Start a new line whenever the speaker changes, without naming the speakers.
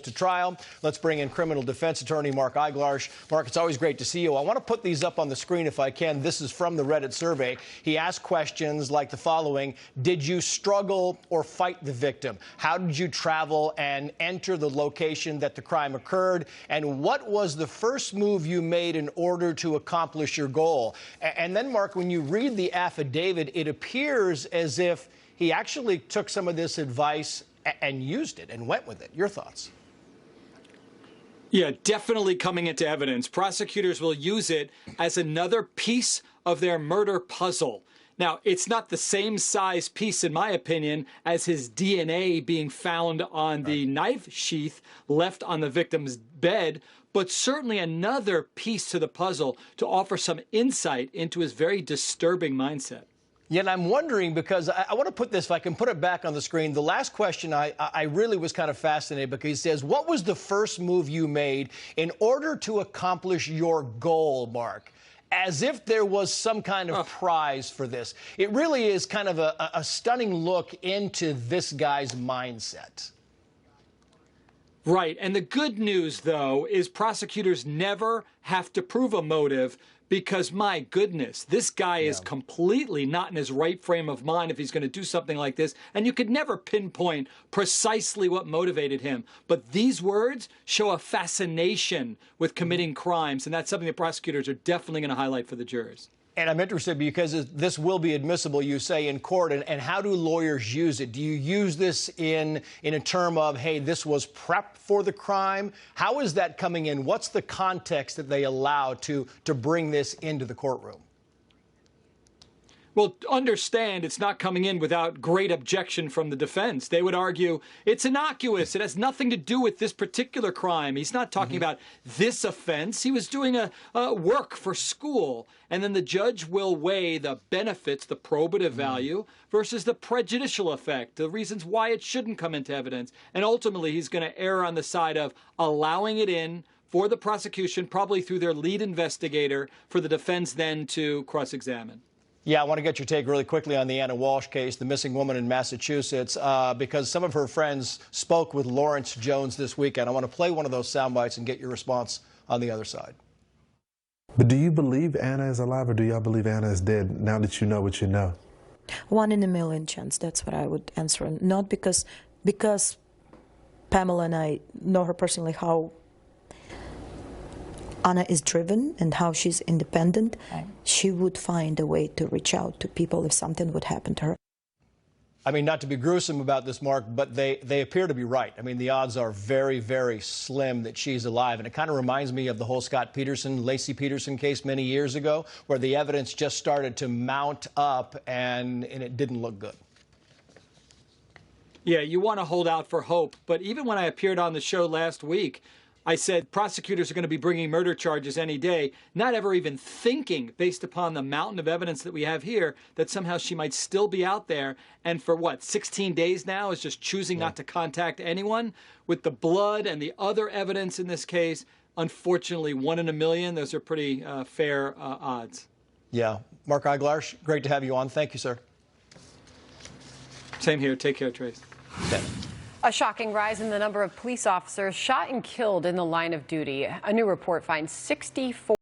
to trial. Let's bring in criminal defense attorney Mark Eiglarsh. Mark, it's always great to see you. I want to put these up on the screen if I can. This is from the Reddit survey. He asked questions like the following: did you struggle or fight the victim? How did you travel and enter the location that the crime occurred? And what was the first move you made in order to accomplish your goal? And then, Mark, when you read the affidavit, it appears as if he actually took some of this advice and used it and went with it. Your thoughts?
Yeah, definitely coming into evidence. Prosecutors will use it as another piece of their murder puzzle. Now, it's not the same size piece, in my opinion, as his DNA being found on the knife sheath left on the victim's bed, but certainly another piece to the puzzle to offer some insight into his very disturbing mindset.
Yeah, and I'm wondering, because I want to put this, if I can put it back on the screen. The last question, I really was kind of fascinated, because he says, what was the first move you made in order to accomplish your goal, Mark? As if there was some kind of prize for this. It really is kind of a stunning look into this guy's mindset.
Right. And the good news, though, is prosecutors never have to prove a motive, because, my goodness, this guy is completely not in his right frame of mind if he's going to do something like this. And you could never pinpoint precisely what motivated him. But these words show a fascination with committing crimes, and that's something that prosecutors are definitely going to highlight for the jurors. And
I'm interested because this will be admissible, you say, in court. And how do lawyers use it? Do you use this in a term of, hey, this was prep for the crime? How is that coming in? What's the context that they allow to bring this into the courtroom?
Well, understand, it's not coming in without great objection from the defense. They would argue it's innocuous. It has nothing to do with this particular crime. He's not talking about this offense. He was doing a work for school. And then the judge will weigh the benefits, the probative value, versus the prejudicial effect, the reasons why it shouldn't come into evidence. And ultimately, he's going to err on the side of allowing it in for the prosecution, probably through their lead investigator, for the defense then to cross-examine.
Yeah, I want to get your take really quickly on the Anna Walsh case, the missing woman in Massachusetts, because some of her friends spoke with Lawrence Jones this weekend. I want to play one of those sound bites and get your response on the other side.
But do you believe Anna is alive, or do y'all believe Anna is dead now that you know what you know?
1 in a million chance. That's what I would answer. Not because Pamela and I know her personally, how Anna is driven and how she's independent. She would find a way to reach out to people if something would happen to her.
I mean, not to be gruesome about this, Mark, but they appear to be right. I mean, the odds are very, very slim that she's alive. And it kind of reminds me of the whole Scott Peterson, Lacey Peterson case many years ago, where the evidence just started to mount up and it didn't look good.
Yeah, you want to hold out for hope. But even when I appeared on the show last week, I said prosecutors are going to be bringing murder charges any day, not ever even thinking, based upon the mountain of evidence that we have here, that somehow she might still be out there. And for what, 16 days now is just choosing not to contact anyone? With the blood and the other evidence in this case, unfortunately, 1 in a million, those are pretty fair odds.
Yeah. Mark Eiglarsh, great to have you on. Thank you, sir.
Same here. Take care, Trace.
Okay.
A shocking rise in the number of police officers shot and killed in the line of duty. A new report finds 64